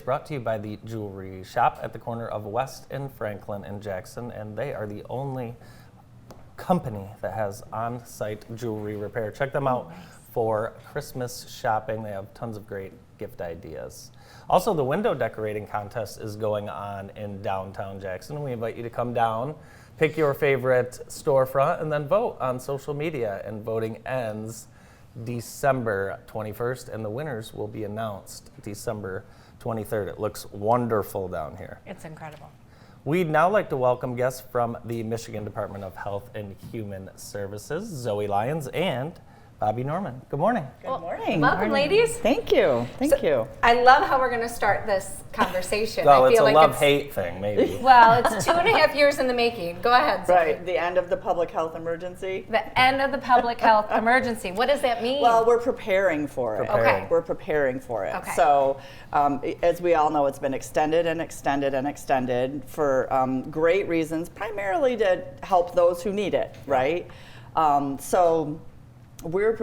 brought to you by the Jewelry Shop at the corner of West and Franklin in Jackson, and they are the only company that has on-site jewelry repair. Check them out for Christmas shopping. They have tons of great gift ideas. Also, the window decorating contest is going on in downtown Jackson. We invite you to come down, pick your favorite storefront, and then vote on social media. And voting ends December 21st, and the winners will be announced December 23rd. It looks wonderful down here. It's incredible. We'd now like to welcome guests from the Michigan Department of Health and Human Services, Zoe Lyons and Bobbie Norman. Good morning. Good morning. Welcome, ladies. Thank you. Thank you. I love how we're going to start this conversation. Well, I it's feel a like love-hate thing, maybe. Well, it's 2.5 years in the making. Go ahead, Zoe. Right, the end of the public health emergency. The end of the public health emergency. What does that mean? Well, we're preparing for it. Okay. We're preparing for it. Okay. So, as we all know, it's been extended and extended and extended for great reasons, primarily to help those who need it, right? So,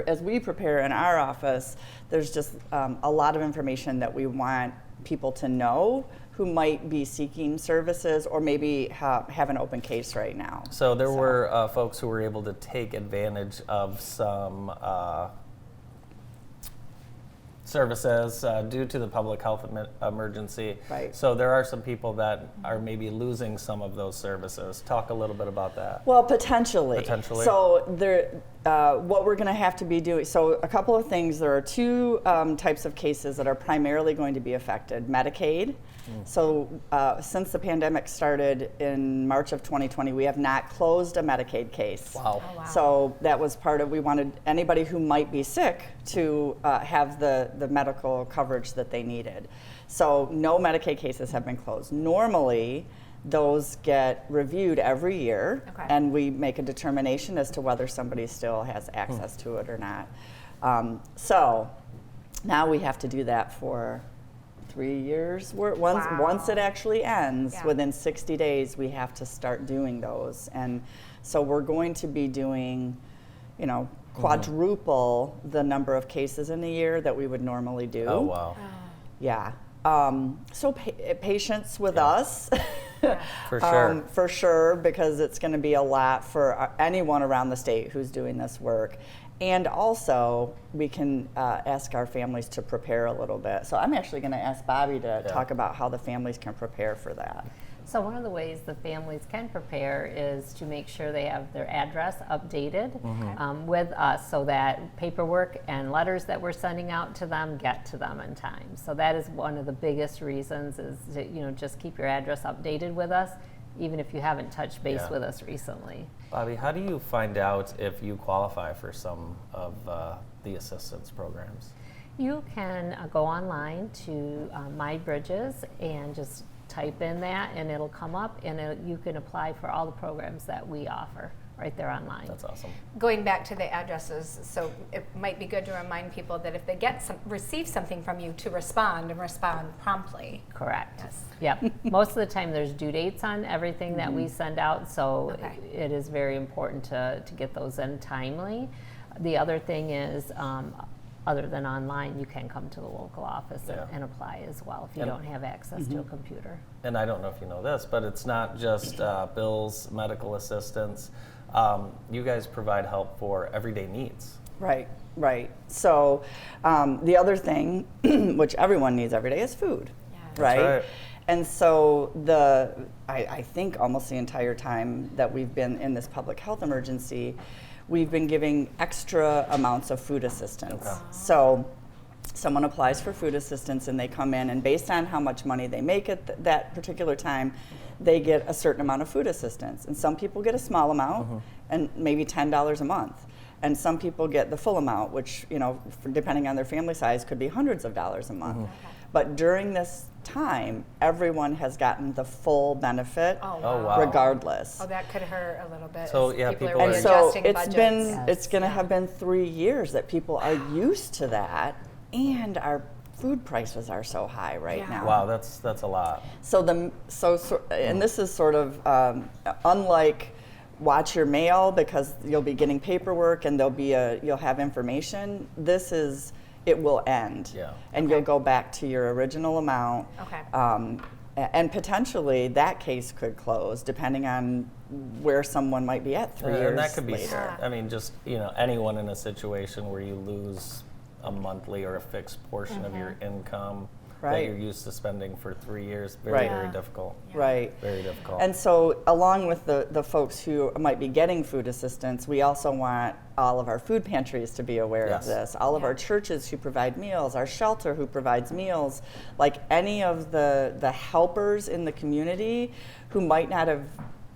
as we prepare in our office, there's just a lot of information that we want people to know who might be seeking services or maybe have an open case right now. So there were folks who were able to take advantage of some services due to the public health emergency. Right. So there are some people that are maybe losing some of those services. Talk a little bit about that. Well, potentially. Potentially. So what we're going to have to be doing, so a couple of things. There are two types of cases that are primarily going to be affected. Medicaid. So since the pandemic started in March of 2020, we have not closed a Medicaid case. Wow. Oh, wow. So that was part of, we wanted anybody who might be sick to have the medical coverage that they needed. So no Medicaid cases have been closed. Normally, those get reviewed every year, Okay. and we make a determination as to whether somebody still has access to it or not. So now we have to do that for 3 years. Once it actually ends, Yeah. within 60 days, we have to start doing those. And so we're going to be doing, quadruple the number of cases in a year that we would normally do. Oh, wow. Yeah. So patience with us. For sure. For sure, because it's going to be a lot for anyone around the state who's doing this work. And also, we can ask our families to prepare a little bit. So I'm actually going to ask Bobbie to talk about how the families can prepare for that. So one of the ways the families can prepare is to make sure they have their address updated with us, so that paperwork and letters that we're sending out to them get to them in time. So that is one of the biggest reasons, is to just keep your address updated with us, even if you haven't touched base with us recently. Bobbie, how do you find out if you qualify for some of the assistance programs? You can go online to My Bridges and just type in that, and it'll come up, and you can apply for all the programs that we offer right there online. That's awesome. Going back to the addresses, so it might be good to remind people that if they receive something from you, to respond promptly. Correct. Yes. Yep. Most of the time there's due dates on everything that we send out, so Okay. it is very important to get those in timely. The other thing is, other than online, you can come to the local office and apply as well if you don't have access to a computer. And I don't know if you know this, but it's not just bills, medical assistance. You guys provide help for everyday needs. Right. So the other thing, which everyone needs every day, is food. Yeah. Right. And so I think almost the entire time that we've been in this public health emergency, we've been giving extra amounts of food assistance. Okay. So someone applies for food assistance and they come in, and based on how much money they make at that particular time, they get a certain amount of food assistance. And some people get a small amount, and maybe $10 a month. And some people get the full amount, which, depending on their family size, could be hundreds of dollars a month. But during this time, everyone has gotten the full benefit, Oh, wow. regardless. Oh, that could hurt a little bit. So, as yeah, people people are are- And so readjusting it's budgets. going to have been 3 years that people are used to that, and our food prices are so high right now. Wow, that's a lot. And this is sort of unlike watch your mail, because you'll be getting paperwork and you'll have information. This is it will end. Yeah. And you'll go back to your original amount. Okay. And potentially that case could close depending on where someone might be at 3 years And that could be, later. I mean, just, anyone in a situation where you lose a monthly or a fixed portion of your income that Right. you're used to spending for 3 years, very, Right. very difficult. Right. Very difficult. And so along with the folks who might be getting food assistance, we also want all of our food pantries to be aware Yes. of this, all of our churches who provide meals, our shelter who provides meals, like any of the helpers in the community who might not have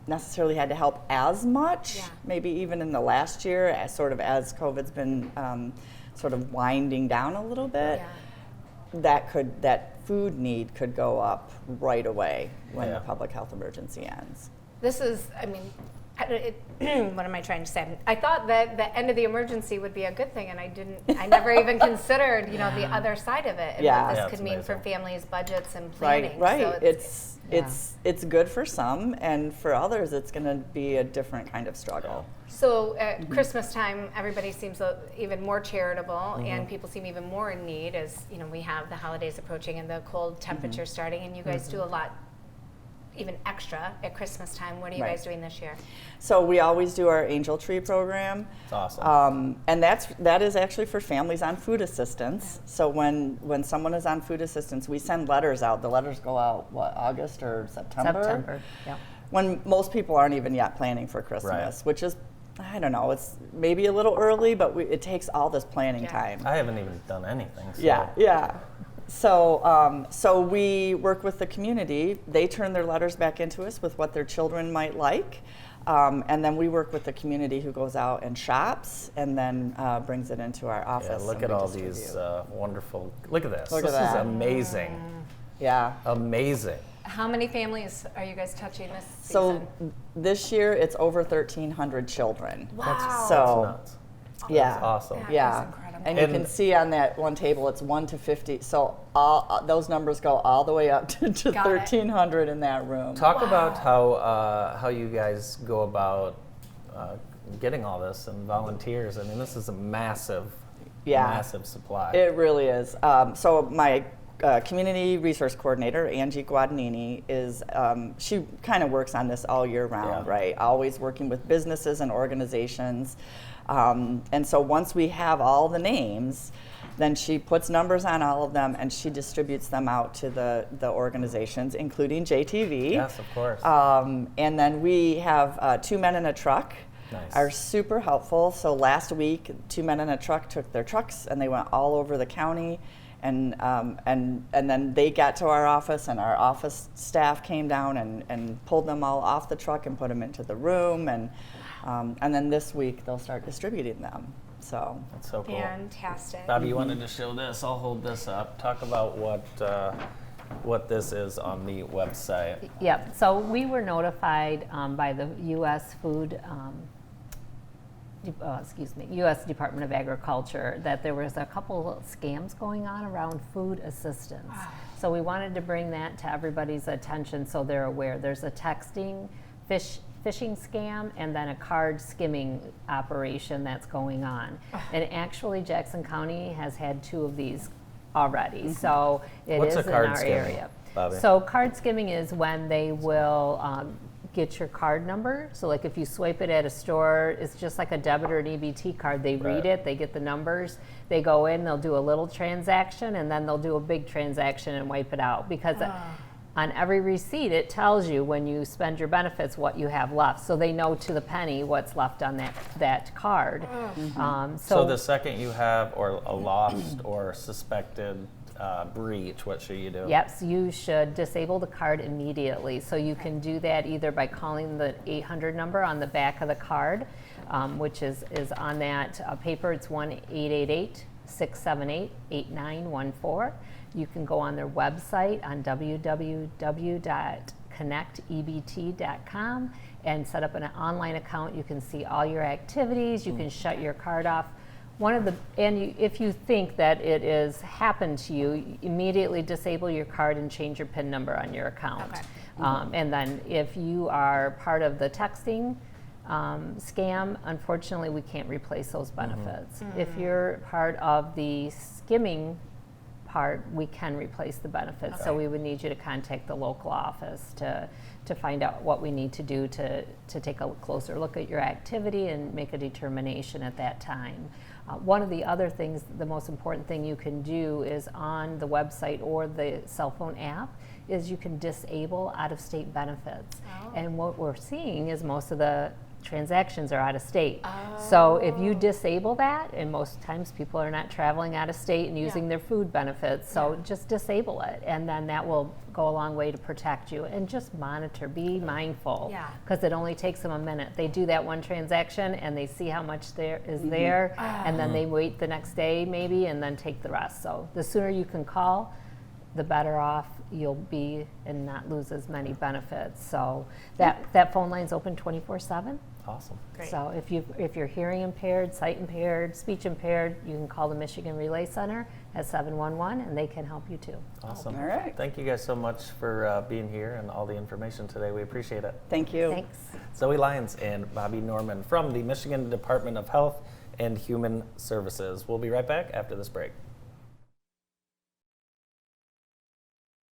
necessarily had to help as much, Yeah. maybe even in the last year, as COVID's been sort of winding down a little bit. Yeah. That food need could go up right away when Yeah. the public health emergency ends. This is, I mean, what am I trying to say? I thought that the end of the emergency would be a good thing, and I never even considered, the other side of it, and Yeah. what this Yeah, could it's mean for amazing. families' budgets and planning. Right. So It's good for some, and for others, it's going to be a different kind of struggle. So at Christmas time, everybody seems even more charitable, and people seem even more in need as we have the holidays approaching and the cold temperature starting. And you guys do a lot, even extra at Christmas time. What are you Right. guys doing this year? So we always do our Angel Tree program. It's awesome. And that is actually for families on food assistance. So when someone is on food assistance, we send letters out. The letters go out, August or September? September, yeah. When most people aren't even yet planning for Christmas, Right. which is, I don't know, it's maybe a little early, but it takes all this planning Yeah. time. I haven't even done anything. So. Yeah. So we work with the community. They turn their letters back into us with what their children might like. And then we work with the community who goes out and shops and then brings it into our Yeah, office. look and at we all distribute. these wonderful, look at this. Look at This is that. amazing. Yeah. Amazing. How many families are you guys touching this So season? this year it's over 1,300 children. Wow. So That's nuts. yeah. That's awesome. That Yeah. is incredible. And you And- can see on that one table, it's 1 to 50. So all those numbers go all the way up to Got it. 1,300 in that room. Talk about how you guys go about getting all this and volunteers. I mean, this is a massive, Yeah. massive supply. It really is. So my community resource coordinator, Angie Guadagnini, is she kind of works on this all year round, Yeah. right? Always working with businesses and organizations. And so once we have all the names, then she puts numbers on all of them and she distributes them out to the organizations, including JTV. Yes, of course. And then we have 2 men in a truck. Nice. Are super helpful. So last week, 2 men in a truck took their trucks and they went all over the county, and then they got to our office, and our office staff came down and pulled them all off the truck and put them into the room, and then this week they'll start distributing them. So That's so cool. Fantastic. Bobbie, you wanted to show this. I'll hold this up. Talk about what this is on the website. Yep, so we were notified by the U.S. U.S. Department of Agriculture that there was a couple of scams going on around food assistance. So we wanted to bring that to everybody's attention so they're aware. There's a texting, phishing scam, and then a card skimming operation that's going on. And actually Jackson County has had 2 of these already, so it What's is a card in our skimming, area. Bobbie? So card skimming is when they will get your card number. So like if you swipe it at a store, it's just like a debit or an EBT card. They read Right. it, they get the numbers, they go in, they'll do a little transaction, and then they'll do a big transaction and wipe it out. Because on every receipt, it tells you when you spend your benefits what you have left. So they know to the penny what's left on that card. So the second you have or a lost or suspected breach, what should you do? Yep, so you should disable the card immediately. So you can do that either by calling the 800 number on the back of the card, which is on that paper. It's 1-888-678-8914. You can go on their website on www.connectebt.com and set up an online account. You can see all your activities. You can shut your card off. If you think that it has happened to you, immediately disable your card and change your PIN number on your account. Okay. And then if you are part of the texting Scam, unfortunately, we can't replace those benefits. If you're part of the skimming part, we can replace the benefits. So we would need you to contact the local office to find out what we need to do to take a closer look at your activity and make a determination at that time. One of the other things, the most important thing you can do is on the website or the cell phone app, is you can disable out-of-state benefits. And what we're seeing is most of the transactions are out of state. So if you disable that, and most times people are not traveling out of state and using their food benefits, so just disable it, and then that will go a long way to protect you. And just monitor, be mindful, because it only takes them a minute. They do that one transaction and they see how much there is there, and then they wait the next day maybe and then take the rest. So the sooner you can call, the better off you'll be and not lose as many benefits. So that phone line's open 24/7. Awesome. Great. So if you're hearing impaired, sight impaired, speech impaired, you can call the Michigan Relay Center at 711 and they can help you too. Awesome. All right. Thank you guys so much for being here and all the information today. We appreciate it. Thank you. Thanks. Zoe Lyons and Bobbie Norman from the Michigan Department of Health and Human Services. We'll be right back after this break.